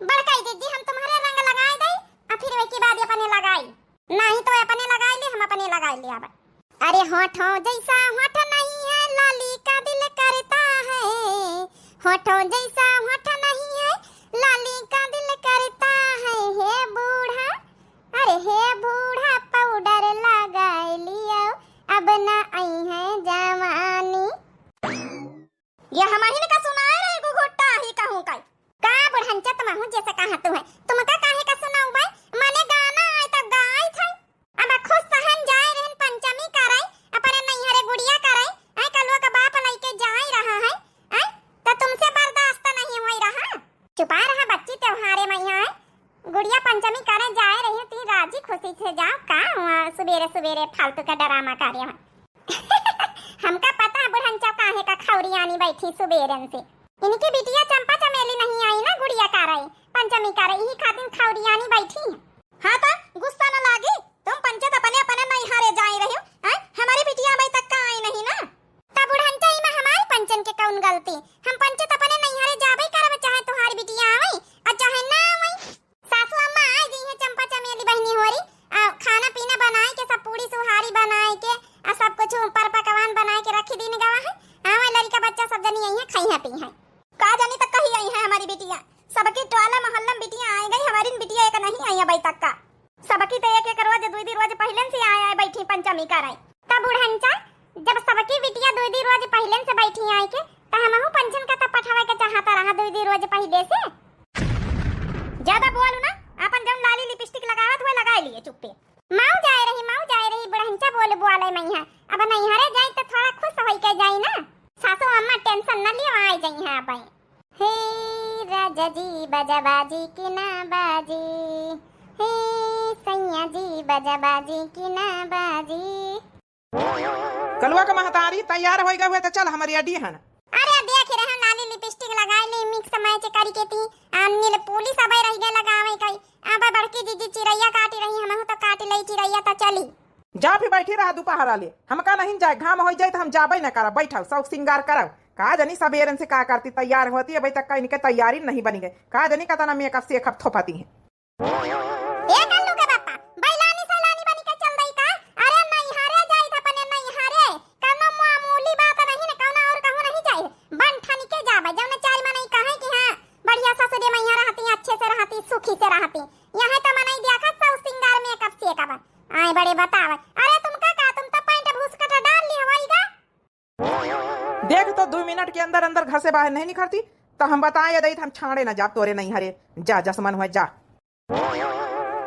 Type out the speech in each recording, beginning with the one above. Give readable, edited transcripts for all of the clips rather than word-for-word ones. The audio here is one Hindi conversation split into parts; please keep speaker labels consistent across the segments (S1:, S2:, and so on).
S1: बड़काई दीदी हम तुम्हारे रंग लगाए दई और फिर वे के बाद अपने लगाई नहीं तो अपने लगाई ले हम अपने लगाई ले अब। अरे होठों जैसा होठ नहीं है लाली का दिल करता है, होठों जैसा होठ नहीं है लाली का दिल करता है। हे बूढ़ा अरे हे बूढ़ा पाउडर लगाए लियो अब ना आई है जवानी। ये हमारी ने का सुनाए रे गुगुट्टा ही कहूं का बुढ़ंचा तुम हूं जैसे कहा तू है तुम का काहे का सुनाऊ भाई माने गाना आए तो गाय थे अब खुश सहन जाए रहन पंचमी कराई अपने नैहरे गुड़िया कराई ऐ कलवा का बाप लेके जाए रहा है ऐ तो तुमसे बर्दाश्त नहीं होई रहा। चुपा रहा बच्ची त्योहारे मैया है गुड़िया पंचमी करे जाए रही ती राजी खुशी से जाओ का सुबेरे सुबेरे फालतू का ड्रामा कार्य है। हमका पता बुढ़ंचा काहे का खौरियानी बैठी सुबेरन से इनकी बिटिया चंपा चमेली नहीं आई ना गुड़िया का रही पंचमी का रही ही खातिर खौरियानी बैठी है। हाँ तो गुस्सा न लागी तुम पंचत अपने अपने नैहरे जाई रही हो हमारी बिटिया अभी तक का आई नहीं ना तब बुढ़ंचा ही में हमारी पंचन के कौन गलती हम पंचत अपने नैहरे जाबे करब चाहे तुम्हारी बिटिया आई और चाहे ना आई। सासू अम्मा आई गई है चंपा चमेली बहनी हो रही खाना पीना बनाए के सब पूरी सुहारी बनाए के और सब कुछ ऊपर पकवान बनाए के रखी दिन गवा है हमारे लड़का बच्चा सब जनी आई है खाई है पी है का जानी तक कही आई है हमारी बिटिया सबकी टोला मोहल्ला बिटिया आई गई हमारी बिटिया एक नहीं आई अभी तक का सबकी तो एक एक रोज दुई दी रोज पहले से आए बैठी पंचमी कराई तब बुढ़ंचा जब सबकी बिटिया दुई दी रोज पहले से बैठी आई के त हमहु पंचन का त पठावे के चाहता रहा दुई दी रोज पहले से। ज्यादा बोलू ना अपन जब लाली लिपस्टिक लगावत हुए लगाई लिए चुप्पे माऊ जाए रही बुढ़ंचा बोले बुआले मैया अब नैहरे जाई तो थोड़ा खुश होई के जाई ना सासू अम्मा टेंशन न लियो आई जाई है अब। हे राजा जी बजा बाजी की ना बाजी हे सैया जी बजा बाजी की ना बाजी।
S2: कलवा का महतारी तैयार होएगा हुए तो चल हमारी अड्डी है।
S1: अरे देख रहे लाली लिपस्टिक लगाई ले मिक्स मैच करी के ती नील पुलिस अबे रह गए लगावे कई अब बड़की दीदी चिड़ैया काटी रही हम तो काट ले चिड़ैया तो चली
S2: जा भी बैठी रहा दोपहर ले हमका नहीं जाए घाम हो जाए तो हम जाबे न करब बैठा शौक सिंगार करब का जनी सबेरन से का करती तैयार होती अभी तक इनके तैयारी नहीं बनी गई का जनी का तना मेकअप से कब थोपाती है।
S1: ए कल्लू के पापा बैलानी सलानी बनी के चल रही का अरे नैहरे जाई था अपने नैहरे कोनो मामूली बात नहीं न कोनो और कहूं नहीं जाई बन ठन के जाबे जौने चार में नहीं कहे कि हां बढ़िया ससुरे मैया रहती अच्छे से रहती सुखी से रहती यहां तो मनाई देखा सब सिंगार मेकअप से का आए बड़े बतावे अरे तुम का तुम तो पैंट भूसकट डाल ली हवाई का
S2: देख तो 2 मिनट के अंदर अंदर घर से बाहर नहीं निकलती तो हम बताए दई हम छाड़े ना जा तोरे नहीं हरे जा जसमन हुआ जा।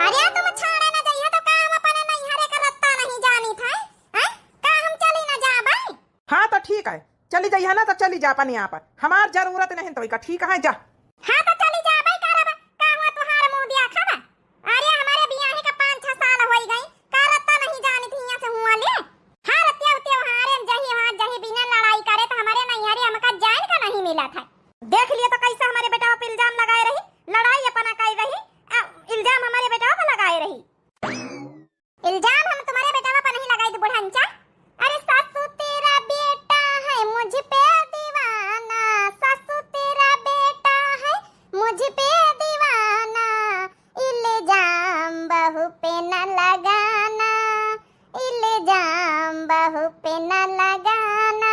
S1: अरे तुम छाड़े ना जाइए तो का हम अपने नहीं हरे का रत्ता नहीं जानी था हैं का हम चली ना जा भाई।
S2: हाँ तो ठीक है चली जाइए ना तो चली जा अपन यहाँ पर हमार जरूरत नहीं तो ठीक है जा।
S1: हाँ तो चली जा भाई करब का हुआ तुहार मुंह दिया खबा अरे हमारे बियाह का 5-6 साल हो गई का रत्ता नहीं जानी थी यहाँ से हुआ ले हाँ रत्या त्योहारे जही वहाँ जही बिना लड़ाई करे तो हमारे नैहरे हमका जान का नहीं मिला था देख लिया तो कैसा हमारे बेटा पर इल्जाम लगाए रही लड़ाई अपना कर रही इल्जाम हमारे बेटा पर लगाए रही इल्जाम हम तुम्हारे बेटा पर नहीं लगाई थी बुढ़ंचा अरे सासू तेरा बेटा है मुझ पे दीवाना सासू तेरा बेटा है मुझ पे दीवाना इल्जाम बहू पे न लगाना इल्जाम बहू पे न लगाना।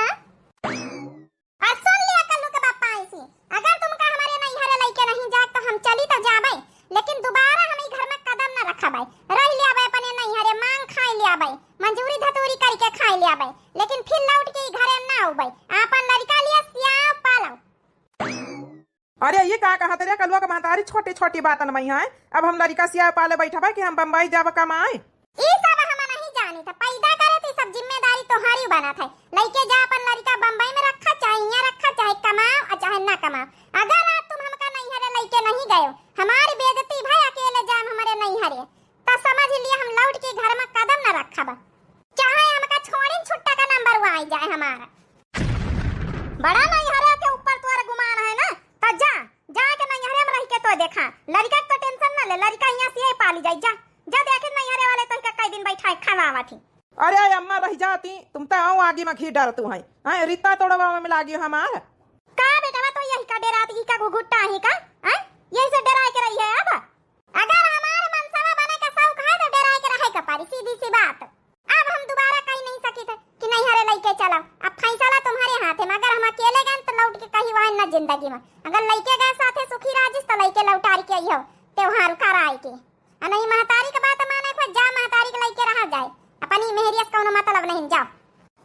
S1: आज सुन लिया कल्लू के बापा ऐसी अगर तुमका हमारे नैहरे लेके नहीं जा तो हम चली तो जाबे लेकिन दोबारा हम घर में कदम न रखबे रह लिया बे अपने नैहरे मांग खाई लिया बे मंजूरी धतूरी करके खाई लिया बे लेकिन फिर लौट के घरे ना आबे अपन लड़का लिया सिया पालो।
S2: अरे ये का कहा तेरे कलवा का महतारी छोटी छोटी बातन में है अब हम लड़का सिया पाले बैठा कि हम बम्बई जाब कमाए
S1: ई सब हम नहीं जानी था पैदा करे थी सब जिम्मेदारी तोहारी बना था लेके जा अपन लड़का बम्बई में रखा चाहे रखा चाहे कमाओ और चाहे ना कमाओ अगर आज तुम हमका नैहरे लेके नहीं गए हमारी बेइज्जती भाई अकेले जाम हमारे नैहरे तो समझ लिया हम लौट के घर में कदम न रखब चाहे हमका छोड़ी छुट्टा का नंबर आ जाए हमारा बड़ा नैहरे के ऊपर तोर गुमान है ना तो जा के नैहरे में रह के तो देखा लड़का को टेंशन न ले लड़का यहाँ से पाली जाए जा जा देखे नैहरे वाले तो कई दिन बैठा खवावा थी।
S2: अरे अम्मा रह जाती तुम तो आओ आगे में घी डर तू है रिश्ता तोड़वा में लागी हमार
S1: का बेटा तो यही का डराती का घुघुट्टा ही का यही से डरा के लौटारी के आइयो त्योहार कराए के आ नहीं महतारी के बात माने को जा महतारी के लेके रहा जाए अपनी मेहरिया से कोनो मतलब नहीं जाओ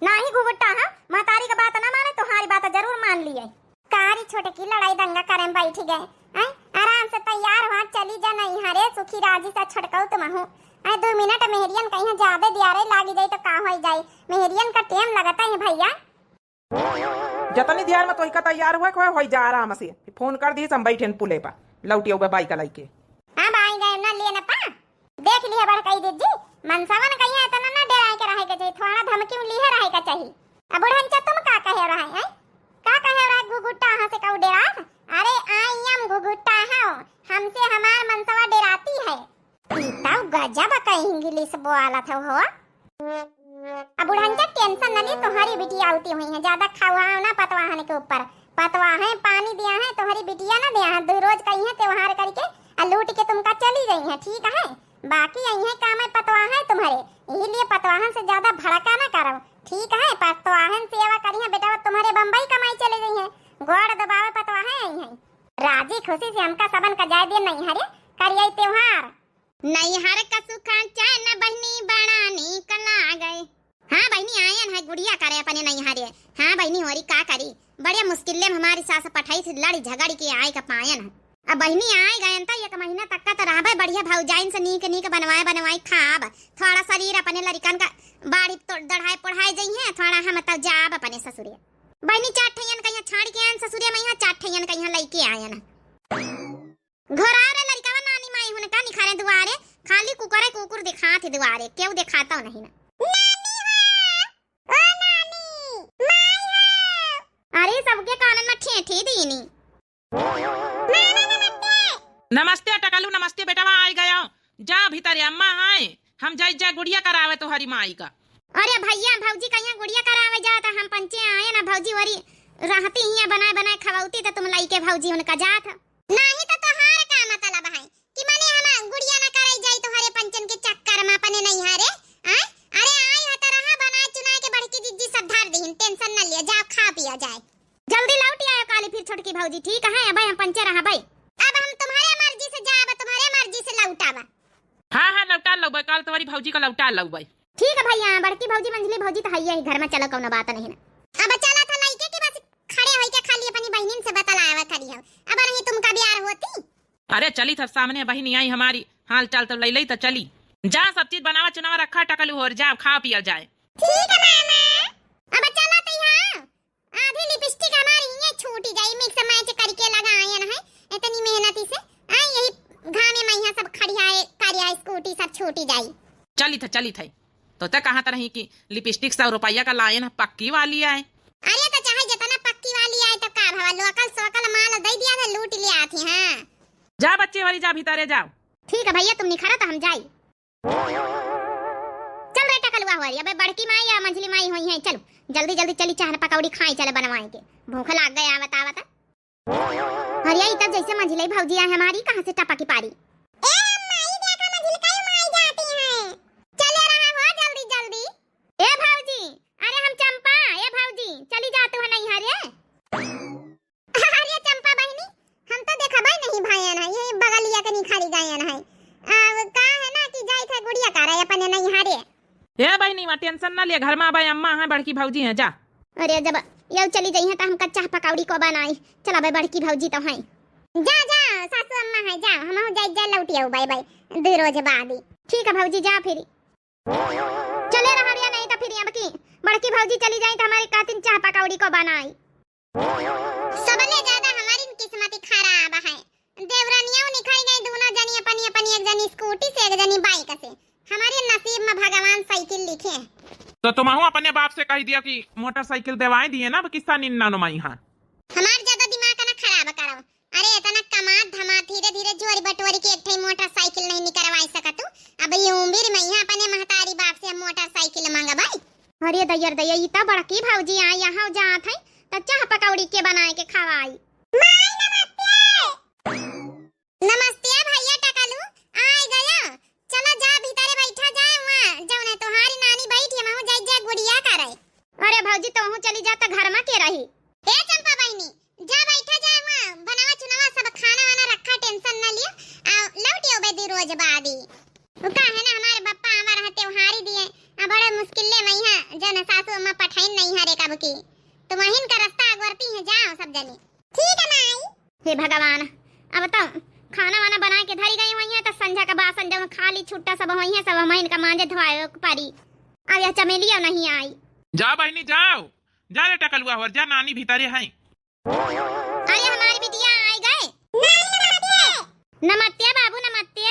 S1: नाही घुघुट्टा है महतारी के बात ना माने तो हमारी बात जरूर मान लिए कारी छोटे की लड़ाई दंगा करे बैठ गए हैं आराम से तैयार वहां चली जा नहीं हरे सुखी राजी से छड़काऊ तुम हूं 2 मिनट मेहरियन कहीं ज्यादा दियारे लागी जाए तो का हो जाए मेहरियन का टाइम लगता है भैया
S2: जतनी दियार में तो का तैयार हुआ हो जा आराम से फोन कर दी हम बैठे पुले पर लौटियो बाइक लाई के
S1: अब आए गए ना लेना पा देख लिया बड़ कही दीदी मनसावन कहीं इतना ना डराए के रहे के चाहिए थोड़ा धमकी लिए रहे का चाहिए अब बुढ़न तुम का कहे रहे हैं का कहे रहे घुघुट्टा हां से कऊ डरा अरे आई एम घुघुट्टा हूं हमसे हमार मनसवा डराती है इतना गजब का इंग्लिश बोला था हो अब बुढ़न टेंशन न ले तुम्हारी बिटिया आती हुई है ज्यादा खावा ना पतवाहन के ऊपर पतवा है पानी दिया है तुम्हारी बिटिया ना दिया है 2 रोज कहीं है त्योहार करके लूट के तुमका चली गई है ठीक है बाकी यही है काम है पतवाहन तुम्हारे इसलिए पतवाहन से ज्यादा भड़का ना करो ठीक है पतवाहन सेवा करी है बेटा तुम्हारे बम्बई कमाई चले गई है गोड़ दबावे पतवाहन आई है राजी खुशी से हमका सबन का जाय दे नहीं हरे करिए त्योहार नहीं हर का सुखा चाय न बहनी बनानी कला गए हां बहनी आयन है गुड़िया करे अपने नहीं हरे हां बहनी होरी का करी बड़े मुश्किल ले हमारी सास पठाई से लड़ी झगड़ी के आए का पायन है अब बहनी आए गए त 1 महीना तक का तो रहबे बढ़िया भौजाइन से नीक बनवाए खाब थोड़ा शरीर अपने लड़कन का बाड़ी तो दढ़ाई पढ़ाई जई है थोड़ा हम तब जाब अपने ससुरिया बहनी चाठैयन कहिया छाड़ के आन ससुरिया में यहां चाठैयन कहिया लईके आयन घर आ रे लड़कावा नानी माई हुन का निखारे दुआरे खाली कुकुर दिखाते दुआरे केहू दिखाता नहीं ना नानी ओ नानी माई अरे सबके कानन में ठेठी दीनी
S3: नमस्ते टकलू नमस्ते बेटा वहाँ आई गया जा भीतर अम्मा आए हम जा गुड़िया करावे तो हरी माई का
S1: अरे भैया भौजी कहिया गुड़िया करावे जाता हम पंचे आए ना भौजी वरी रहती ही बनाए खवाउती तो तुम लाई के भौजी उनका जात नहीं तो तोहार का मतलब है कि माने हम गुड़िया ना कराई जाई तोहरे पंचन के चक्कर में अपने नहीं हारे अरे आई हत रहा बनाए चुनाए के बड़की जिज्जी सब धार दीन टेंशन न लिया जाओ खा पिया जाए जल्दी लौट आयो काली फिर छोटकी भौजी ठीक है भाई हम पंचे रहा भाई अब हम तुम्हारे मर्जी से जाब तुम्हारे मर्जी से लौटाबा
S3: हाँ लौटा लो कल तुम्हारी भौजी को लौटा लो
S1: ठीक है भैया बड़की भौजी मंझली भौजी तो है घर में चलो कोनो बात नहीं ना अब चला था लइके के बस खड़े होई के खाली अपनी बहनिन से बतलावा करी हो अब नहीं तुमका ब्याह होती
S3: अरे चली था सामने बहनी आई हमारी हाल चाल तो ले तो चली जा सब चीज बनावा चुनावा रखा टकलू और जा खा पिया जाए
S1: ठीक है मामा अब चला तो यहां आधी लिपस्टिक हमारी ये छूटी गई मिक्स मैच करके लगाए ना है इतनी मेहनती से आई यही घामे में यहां सब खड़ियाए करिया स्कूटी सब छूटी जाई
S3: चली थी तो तक कहाँ तरह की लिपस्टिक 100 रुपया का लाए ना पक्की वाली आए
S1: अरे तो चाहे जितना पक्की वाली आए तो का भवा लोकल सोकल माल दे दिया था लूट लिया थी हां
S3: जा बच्चे वाली जा भीतर जाओ
S1: ठीक है भैया तुम निखरा तो हम जाई चल रे टकलुआ होरी अबे बड़की माई या मंझली माई होई है चलो जल्दी चली चाहर पकौड़ी खाई चले बनवाए के भूख लाग गया बतावत हरिया तब जैसे मंझली भौजी है हमारी कहां से टपकी पारी ए माई देखा मंझली कई माई जाती है चले रहा हो जल्दी ए भौजी अरे हम चंपा ए भौजी चली जाते हो नहीं हरे अरे चंपा बहनी हम तो देखा भाई नहीं भाईन है ये बगलिया के निखारी गायन है अब का है ना कि जाई था गुड़िया का रहे अपने नहीं हारे
S3: ए बहनी वा टेंशन ना ले घर में भाई अम्मा है बड़की भौजी है जा
S1: अरे जब यौ चली गई है तो हम कच्चा पकौड़ी को बनाई चला भाई बड़की भौजी तो है जा सासू अम्मा है जा हम हो जाई लौटियो बाय 2 रोज बाद ठीक है भौजी जा फिर चले रहा रिया नहीं तो फिर अब की बड़की भौजी चली जाई तो हमारी कातिन चाह पकौड़ी को बनाई सबले ज्यादा हमारी किस्मत खराब है देवरानियां निकल गई दोनों जनी अपनी एक जनी स्कूटी से एक जनी बाइक से हमारे नसीब में भगवान साइकिल लिखे
S3: तो तुम अपने बाप से कह दिया कि मोटरसाइकिल दिवाई दिए ना किस्सा निन्ना नुमाई हां
S1: हमार ज्यादा दिमाग ना खराब करो अरे इतना कमात धमा धीरे जोरी बटोरी के एक मोटरसाइकिल नहीं निकलवाई सकत अब ये उम्र में यहां अपने महतारी बाप से मोटरसाइकिल मांगा भाई अरे दैया इतना बड़की भौजी आ यहां जात है त चाह पकौड़ी के बनाए के खवाई नमस्ते भैया टकलू आए गया चला जा भीतर बैठा जाए वहां जौने तोहारी नानी बैठी है वहां जा गुड़िया करे अरे भौजी तो वहां चली जा त घर में के रही ए चंपा बहनी जा बैठा जाए वहां बनावा चुनावा सब खाना वाना रखा टेंशन न लियो आ लौटियो बेदी रोज बादी उ का है ना हमारे बप्पा हमारा त्योहारी दिए आ बड़े मुश्किल ले मैया जन सासू अम्मा पठाइन नहीं हरे कब की तो वहीन का रास्ता अगवरती है जाओ सब जनी ठीक है माई। हे भगवान अब तो खाना वाना बना के धरी गई हुई है तो संझा का बासन जब खाली छुट्टा सब हुई है सब हम इनका मांजे धोए पारी अब यह चमेलिया नहीं आई।
S3: जा बहनी जाओ, जा रे टकलुआ हो जा, नानी भीतरे है।
S1: अरे हमारी बिटिया आई गए। नमस्ते बाबू नमस्ते।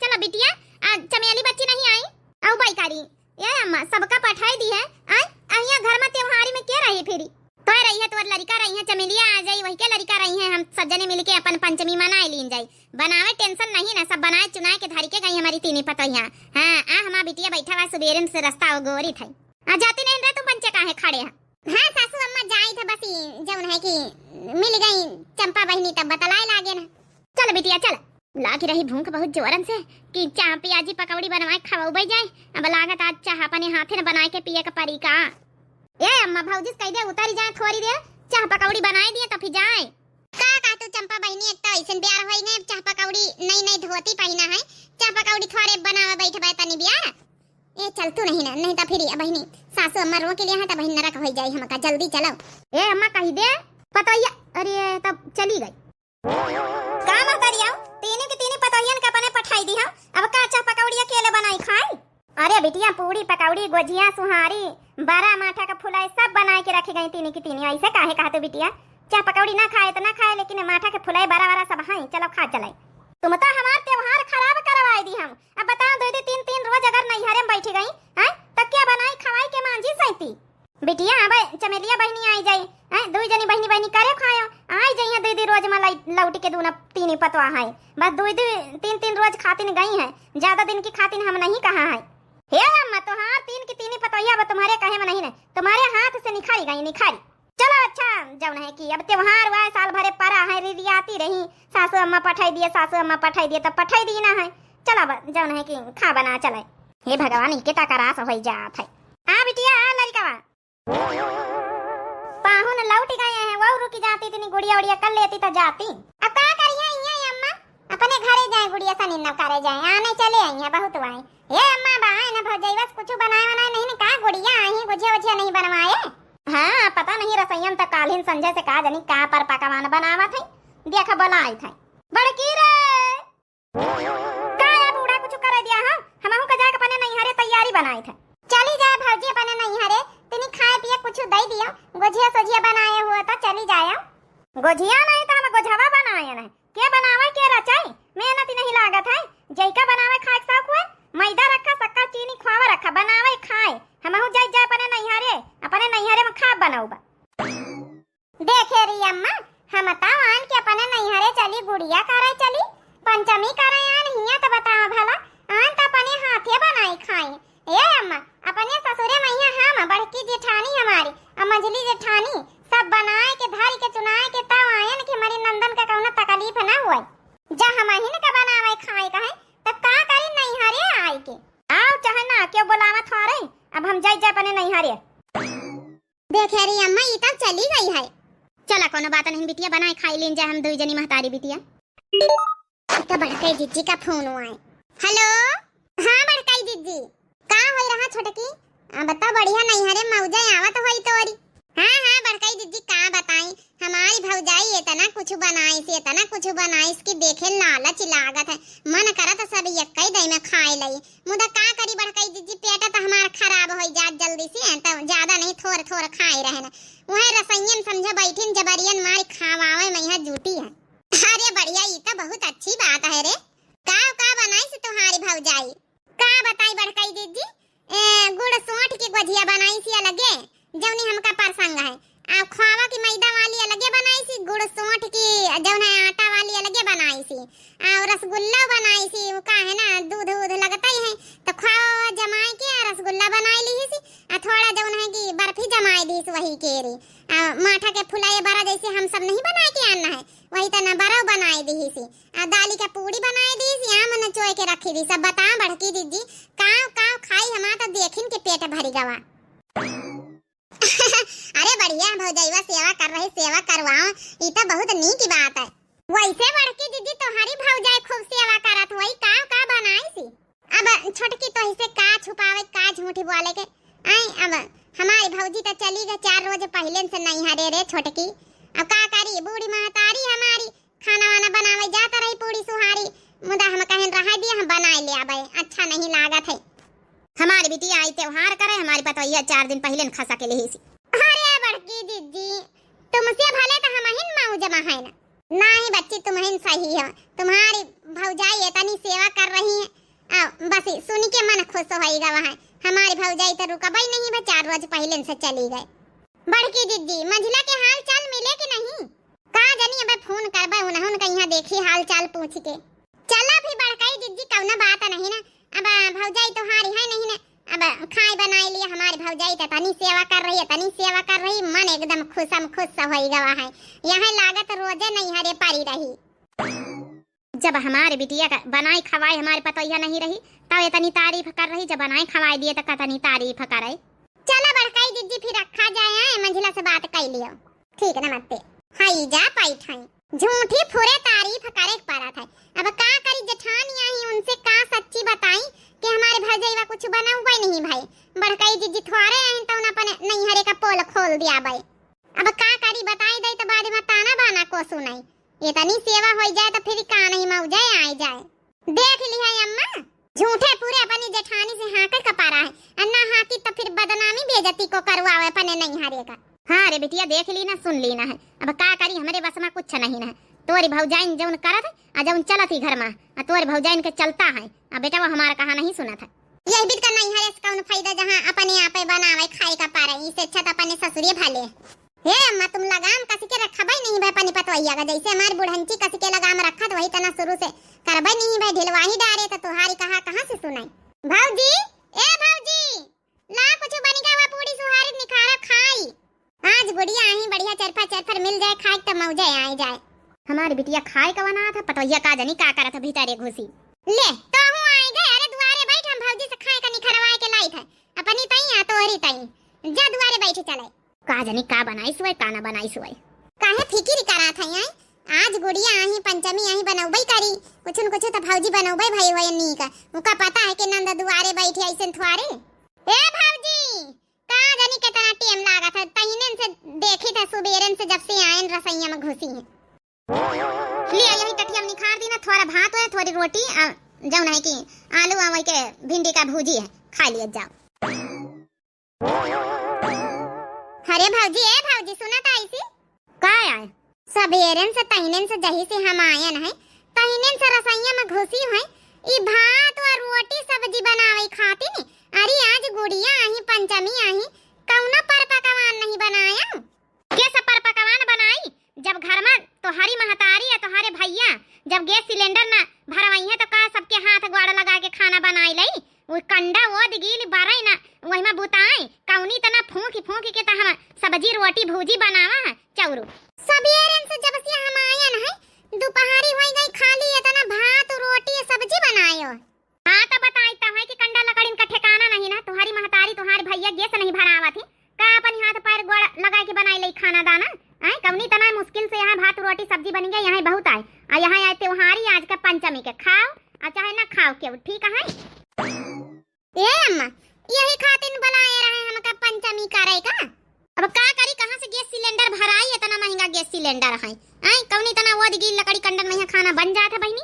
S1: चलो बिटिया आज चमेली बच्ची नहीं आई औ बाईकारी ये अम्मा सबका पठाई दी है आई अहिया घर में त्योहारी में क्या रही फिरी तो रही है तोर लड़का रही है चमेलिया आ जाई वही के लड़का रही है हम सब जने मिलके अपन पंचमी मनाए लीन जाई बनावे टेंशन नहीं ना सब बनाए चुनाए के धारी के गई हमारी तीनी पतोहिया। हां आ हमार बिटिया बैठा हुआ सुबेरे से रास्ता गोरी थई आ जाती नहीं रे तुम पंचे काहे खड़े हैं। हां सासू अम्मा जाई थे बस जौन है कि मिल गई चंपा बहनी तब बतलाए लागे ना। चल बिटिया चल लागी रही भूख बहुत जोरन से कि चाह पियाजी पकौड़ी बनवाए खवाऊ जाए अब लागत आज चाह अपने हाथे ने बनाए के पिए का परी का ए अम्मा भौजी कह दे उतारी जाए थोड़ी देर चाह पकौड़ी बनाए दिए तो फिर जाए का तू चंपा बहनी एक तो ऐसन प्यार होई ने चाह पकौड़ी नई नई धोती पहिना है चाह पकौड़ी थोड़े बनावे बैठबे तनी बियार ए चल तू नहीं ना नहीं तो फिर बहनी सासू अम्मा रो के लिए है तो बहन नरक हो जाई हमका जल्दी चलो ए अम्मा कह दे पतोहिया अरे तब चली गई काम करियो तीनी के तीनी पतोहियन के अपने पठाई दी हम अब का चाह पकौड़ी अकेले बनाई खाई। अरे बिटिया पूरी पकौड़ी गोजिया सुहारी बारा माठा का फुलाई सब बनाए के रखी गई तीनी की तीनी ऐसे काहे कहा तो बिटिया चाह पकौड़ी ना खाए तो ना खाए लेकिन माठा के फुलाई बारा बारा सब हाई चलो खा चले तुम तो हमार त्योहार खराब करवाई दी हम अब बताओ दो तीन तीन रोज अगर नैहरे में बैठी गई हैं तो क्या बनाई खवाई के मांझी सैती बिटिया अब चमेलिया बहनी आई जाई हैं दो जनी बहनी करे खायो आई जाई है दीदी रोज में लौटी के दूना तीनी पतवा है बस दो तीन रोज खातिन गई है ज्यादा दिन की खातिन हम नहीं कहा है। हे अम्मा तो हाँ तीन की तीनी पतोहिया अब तुम्हारे कहे में नहीं है तुम्हारे हाथ से निखारी गई निखारी। चलो अच्छा जौन है कि अब त्योहार हुआ है साल भरे परा है रिरियाती रही सासू अम्मा पठाई दिए तब पठाई दी ना है चलो जौन है कि खा बना चले। हे भगवान इके तकरास हो जात है आ बिटिया आ लड़का पाहुन लौट गए हैं वो रुकी जाती इतनी गुड़िया उड़िया कर लेती तो जाती अब का करिए ये अम्मा अपने घरे जाए गुड़िया सा निन्ना करे जाए आने चले आई है बहुत वाई ये अम्मा बाए ना भौजाई बस कुछ बनाए नहीं ना का गुड़िया आई गुजिया उजिया नहीं बनवाए। हां पता नहीं रसोईयन तक कालिन संजय से का जानी का पर पकवान बनावा थे देखा बनाई थे बड़की रे का या बूढ़ा कुछ कर दिया हां हमहु का जाके अपने नैहरे तैयारी बनाई थे चली जाए भौजी अपने नैहरे तनी खाए पिए कुछ दे दियो गोजिया सजिया बनाए हुआ तो चली जाए गोजिया नहीं तो हम गोझवा बनाए नहीं के बनावे के रचाई मेहनत नहीं लागत है जैका बनावे खाए शौक हुए मैदा रखा शक्कर चीनी खोवा रखा बनावे खाए हमहु जाए अपने नैहरे में खा बनाऊबा देखे री अम्मा हम बताओ आन के अपने नैहरे चली गुड़िया करे चली पंचमी करे आन हिया तो बताओ भला आन तो अपने हाथे बनाई खाए ए अम्मा अपने ससुरे मैया हम बड़की जेठानी हमारी मंझली जेठानी सब बनाए के धारी के चुनाए के तब आयन के मरी नंदन का कौनो तकलीफ ना हुई जा हम हिन का बनावे खाए कहे तब का करी नैहरे आई के आओ चाहे ना क्यों बुलावा थोड़े अब हम जाई अपने नैहरे देखे री अम्मा ई तब चली गई है चला कोनो बात नहीं बिटिया बनाए खाई लेन जा हम दो जनी महतारी बिटिया तो बड़काई जीजी का फोन आए हेलो हां बड़काई जीजी का होई रहा छोटकी बता बढ़िया नैहरे मौजा आवत होई तोरी। हां बड़काई दीदी का बताई हमारी भौजाई इतना कुछ बनाई इसकी देखे लालच लागत है मन करत सब यक्कई दई में खाए लई मुदा का करी बड़काई दीदी पेट तो हमार खराब होई जात जल्दी से तो ज्यादा नहीं थोड़ खाए रहना वह रसोईयन समझो बैठिन जबरियन मारी खावावे में यहां जूटी है। अरे बढ़िया ई तो बहुत अच्छी बात है रे का बनाई से तुम्हारी भौजाई का बताई बड़काई दीदी गुड़ सोंठ की गुजिया बनाई सी अलगे जौनी हमका प्रसंग है आ खावा की मैदा वाली अलगे बनाई सी गुड़ सोंठ की जौन है आटा वाली अलगे बनाई सी और रसगुल्ला बनाई सी वो का है ना दूध लगता ही है तो खावा जमाई के रसगुल्ला बनाई ली सी आ थोड़ा जौन है कि बर्फी जमाई दी सी वही केरी माठा के फुलाए बड़ा जैसे हम सब नहीं बनाए के आना है वही तना बड़ा बनाई दी सी दाली का पूड़ी बनाई दी सी आम नचोए के रखी दी सब बता बड़की दीदी काव खाई हमा तो देखिन के पेट भरी गवा। अरे बढ़िया भौजाईवा सेवा कर रही सेवा करवाओ ई तो बहुत नीक बात है वैसे बड़की दीदी तुम्हारी भौजाई खूब सेवा करत वही का बनाई सी। अब छोटकी तो इसे का छुपावे का झूठी बोले के आई। अब हमारी भौजी तो चली गई 4 रोज पहले से नहीं हरे रे छोटकी। अब का करी बूढ़ी महतारी हमारी खाना वाना बनावे जाता रही पूरी सुहारी। मुदा हम कहन रहा दिया हम बनाए ले आबे अच्छा नहीं लागत है। हमारी बिटिया आई त्योहार करे हमारी पतोइया 4 दिन पहले खसा के ले सी। अरे बड़की दीदी तुमसे भले तो हम हिन मौज में है ना। नहीं बच्ची तुम हिन सही है। तुम्हारी भौजाई इतनी सेवा कर रही है बस सुन के मन खुश होएगा। वहाँ हमारी भौजाई तो रुकबई नहीं बा 4 रोज पहले से चली गए। बड़की दीदी मंझिला के हाल चाल मिले कि नहीं का जानी। अब फोन करबा उन्होंने का यहाँ देखी हाल चाल पूछ के चला भी बड़काई दीदी कौना बात नहीं ना। अब भौजाई तो हारी है नहीं ना। अब खाए बनाए लिए हमारी भौजाई तो तनी सेवा कर रही है तनी सेवा कर रही मन एकदम खुशम खुश होएगा। वहाँ यहाँ लागत रोजे नहीं हरे पारी रही। जब हमारे बिटिया का बनाई खवाई हमारे पतोइया नहीं रही तब इतनी तारीफ कर रही। जब बनाई खवाई दिए तो कतनी तारीफ कर रही। चलो बड़काई दीदी फिर रखा जाए मंजिला से बात कर लियो ठीक नमस्ते। हाई जा पैठाई झूठी फुरे तारीफ करे पड़ा था। अब का करी जेठानी आई उनसे का सच्ची बताई कि हमारे भौजाईवा कुछ बनाऊबा नहीं भाई। बड़काई दीदी थोड़े आई तो अपन नहीं हरे का पोल खोल दिया भाई। अब का करी बताई दई तो बाद में ताना बाना को सुनाई। इतनी सेवा हो जाए तो फिर का नहीं मौजे आ जाए। देख लिया अम्मा झूठे पूरे अपनी जेठानी से हाके कपारा है अन्ना हाकी तो फिर बदनामी बेइज्जती को करवावे अपने नहीं हारे का। हाँ रे बिटिया देख ली ना सुन ली ना है। अब का करी हमारे बस में कुछ नहीं है। तोरी भौजाइन जौन करत है जौन चलत ही घर में तोरी भौजाइन के चलता है। अब बेटा वो हमारा कहा नहीं सुना था। यही बीत का नहीं हरे कौन फायदा जहाँ अपने आप बनावे खाए का पारा इससे अच्छा तो अपने ससुरे भाले। हे अम्मा तुम लगाम कसी के रखबई नहीं भाई पानी पतवैया का जैसे हमारी बुढ़ंची कसी के लगाम रखत वही तना शुरू से करबई नहीं भाई ढिलवाही डारे तो तुम्हारी कहां से सुनाई। भौजी ए भौजी ला कुछ बनिका हुआ पूरी सुहारी निखारा खाई। आज गुड़िया आई बढ़िया चरफा चरफर मिल जाए खाए तो मौजे आ जाए। हमारी बिटिया खाए का बना था पतवैया का जनी का करत भीतर घुसी ले तो हूं आई गए। अरे दुआरे बैठ हम भौजी से खाए का निखरवाए के लाई था अपनी तई तोहरी तई जा दुआरे बैठ चले। का जनी का बनाई सुई का ना बनाई सुई काहे फिकिर करा था। आज गुड़िया आही पंचमी आही बनौबई करी कुछ न कुछ तो भौजी बनौबई भाई होय नी का उका पता है कि नंद दुआरे बैठी ऐसन थवारे। ए भौजी का जनी कितना टाइम लागा था तहिने से देखी था सुबेरन से जब से आयन रसैया में घुसी है। लिया यही टटिया में निखार दी ना थोड़ा भात है थोड़ी रोटी जौन है कि आलू आवई के भिंडी का भुजी है खा लिया जाओ। अरे भौजी ए भौजी सुना था ऐसी का आए सबेरन से तहिनेन से जही से हम आयन है तहिनेन से रसैया में घुसी है ई भात और रोटी सब्जी बनावे खाती नी। अरे आज गुड़िया आही पंचमी आही कौना पर पकवान नहीं बनाया के सब पर पकवान बनाई। जब घर में तोहारी महतारी या तोहारे भैया जब गैस सिलेंडर ना भरवाई है तो का सबके हाथ गोड़ लगा के खाना बनाई लई वो कंडा वो दिगिल बारई ना वही में बुताई कौनी तना फूंकी के ता हम सब्जी रोटी भूजी बनावा है चौरू। सबेरन से जब से हम आयन है दोपहरी होई गई खाली इतना भात रोटी सब्जी बनायो। हां तो बताई ता है कि कंडा लकड़ीन का ठिकाना नहीं ना। तुम्हारी महतारी तुम्हारे भैया गैस नहीं भरावा थी का अपन हाथ पैर गोड़ लगा के बनाई लई खाना दाना आई कौनी तना मुश्किल से यहाँ भात रोटी सब्जी बन गई। यहाँ बहुत आए और यहाँ आए त्योहारी आज का पंचमी के खाओ और चाहे ना खाओ क्यों ठीक है। ए अम्मा यही खातिर बनाए रहे हम का पंचमी करे का। अब का करी कहां से गैस सिलेंडर भराई इतना महंगा गैस सिलेंडर है आई कौनी तना वो दिगी लकड़ी कंडन में खाना बन जाता बहनी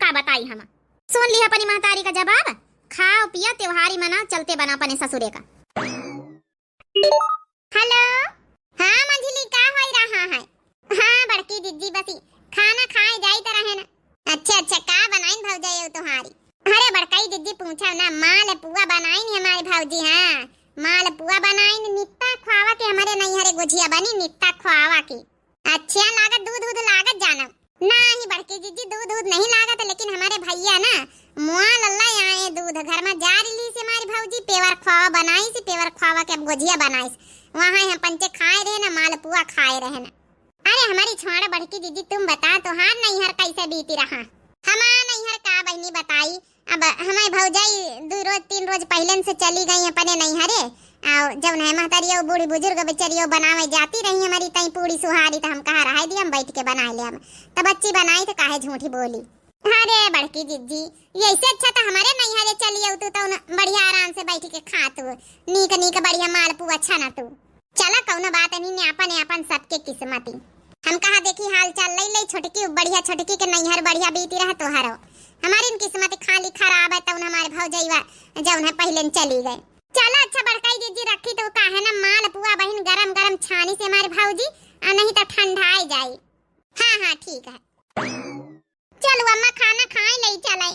S1: का बताई हम सुन लिया अपनी महतारी का जवाब खाओ पिया त्योहारी मना चलते बना अपने ससुरे का। हेलो हाँ मंझली का हो रहा है। हाँ बड़की दीदी बसी खाना खाए जाई तो रहे ना। अच्छा का बनाई भौजाई तुम्हारी। अरे बड़काई दीदी पूछा ना माल पुआ बनाई हमारी भौजी। हाँ माल पुआ बनाई नित्ता खवावा के हमारे नहीं हरे गुजिया बनी नित्ता खवावा की। अच्छा लागत दूध लागत जाना नहीं बड़की दीदी दूध नहीं लागत लेकिन हमारे भैया ना मुआ लल्ला आए दूध घर में जा रही से हमारी भौजी पेवर खवावा बनाई से पेवर खवावा के गुजिया बनाई वहाँ हम पंचे खाए रहे ना माल पुआ खाए रहे ना। अरे हमारी छोड़ा बड़की दीदी तुम बता तो हार नहीं हर कैसे बीती रहा। हमारा नहीं हर का बहनी बताई अब हमारे भौजाई 2 रोज 3 रोज पहले से चली गई अपने नैहरे। और जब है महतारी बूढ़ी बुजुर्ग बेचारी बनावे जाती रही हमारी तई पूरी सुहारी तो हम कहा रहा दी हम बैठ के बना ले। हम तब बच्ची बनाई तो काहे झूठी बोली। अरे बड़की जिज्जी ये इससे अच्छा तो हमारे नैहरे चली आऊ तो बढ़िया आराम से बैठ के खा तू नीक नीक बढ़िया मालपुआ अच्छा ना तू चला कौनो बात नहीं अपन अपन सबके किस्मती। हम कहा देखी हाल चाल ले छोटकी बढ़िया छोटकी के नैहर बढ़िया बीती रहा तोहारो हमारी किस्मत खाली खराब है तो हमारे भौजैया जब है पहले चली गए। चला अच्छा बड़काई जीजी रखी तो काहे ना मालपुआ बहन गरम गरम छानी से हमारे भौजी और नहीं तो ठंडाई जाए। हाँ हाँ ठीक है चलो अम्मा खाना खाए ले चले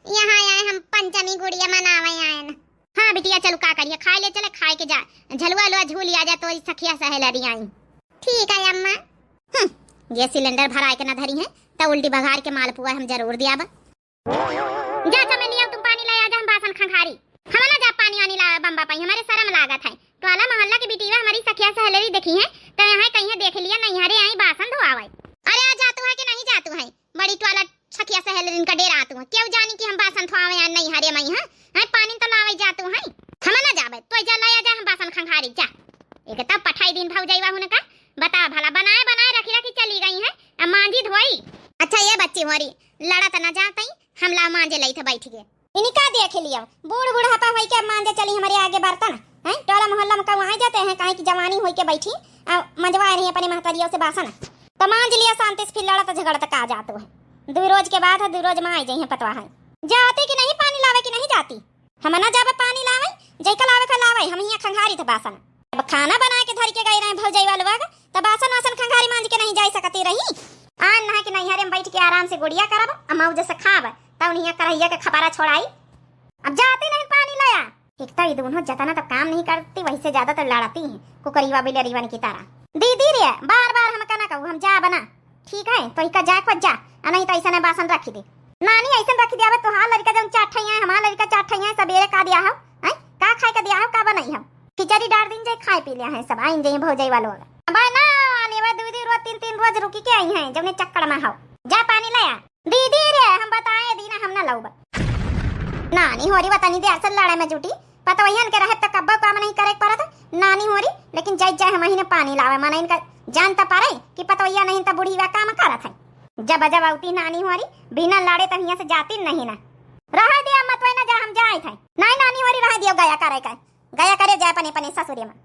S1: यहाँ आए हम पंचमी गुड़िया मनावे आए ना। हाँ बिटिया चलो का करिए खाए ले चले खाए के जा झलवा लो झूल आ जा तो सखिया सहेलरी आई। ठीक है अम्मा। ये सिलेंडर भराए के ना धरी है तो उल्टी बघार के मालपुआ हम जरूर दिया बा। जा चमेली तुम पानी ले आ जा हम बासन खंखारी हम ना जा पानी आनी ला बम्बा पाई हमारे शर्म लागत है। टोला मोहल्ला की बिटिया हमारी सखिया सहेलरी देखी है तो यहाँ कहीं देख लिया नैहरे आई बासन धोआवे। अरे आ जातू है कि नहीं जातू है बड़ी टोला सखिया सहेलरी का डेरा आतू है क्यों जानी कि हम बासन धोआवे या नैहरे मई है पानी तो लावे जातू है हम ना जावे तो जा लाया जा हम बासन खंखारी जा एक तब पठाई दिन भौजैया हुन का बता भला बनाए बनाए रखी रखी चली गई है अब मांझी धोई। अच्छा ये बच्ची मोरी लड़ा तो न जाते हम ला मांझे लई थे बैठ गए इन्हीं का देख लिया बूढ़ बूढ़ापा होई के मांझे चली हमारे आगे बर्तन है टोला मोहल्ला में कहूं आ जाते हैं काहे की जवानी होई के बैठी मंजवा रही अपनी महतारियों से बासन तो मांझ लिया शांति से फिर लड़ा तो झगड़ा तक आ जाते है 2 रोज के बाद है 2 रोज में आई जाई है पतवा है जाती कि नहीं पानी लावे कि नहीं जाती हम ना जावे पानी लावे जैका लावे का लावे हम यहाँ खंगारी थे बासन अब खाना बना के धर के गई रहे भौजाई वाले तो बासन वासन खंगारी मांझ के नहीं जा सकती रही आन नहा के नैहरे में बैठ के आराम से गुड़िया करब अमाऊ जैसे खाब तब नहीं करहिया के खपारा छोड़ाई। अब जाती नहीं पानी लाया एक तो ये दोनों जतना तो काम नहीं करती वही से ज्यादा तो लड़ती हैं कुकरीवा बिलरीवन की तरह। दीदी रे बार बार हम कहना कहू हम जा बना ठीक है तो इका जा खोज जा नहीं तो ऐसा बासन रखी दे नानी ऐसा रखी दिया तो हां लड़का जब चाठैया है हमारा लड़का चाठैया सबेरे का दिया हो का खाए का दिया हो का बनाई हम खिचड़ी डाल दिन जाए खाए पी लिया है सब आई जाए भौजाई वालों भाई ना आने बाद 2 रोज 3 रोज रुकी के आई हैं जब ने चक्कर में हो जा पानी लाया दीदी रे हम बताए दीना हम ना लाऊबा नानी होरी बतानी दे असल लड़ाई में जुटी पता वही के रहे तो कब्बा काम नहीं करे परत नानी होरी लेकिन जाय जाय हम ही ने पानी लावे माने इनका जानता पारे कि पता वही नहीं तो बूढ़ी वा काम करत है जब जब आउती नानी होरी बिना लाड़े तो यहां से जाती नहीं ना रह दिया मत वही ना जा हम जाए थे नहीं नानी होरी रह दियो गया करे जाए पने पने ससुरे में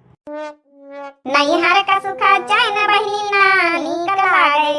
S1: नहीं हर का सुखा जाए ना बहिनी नानी का लागे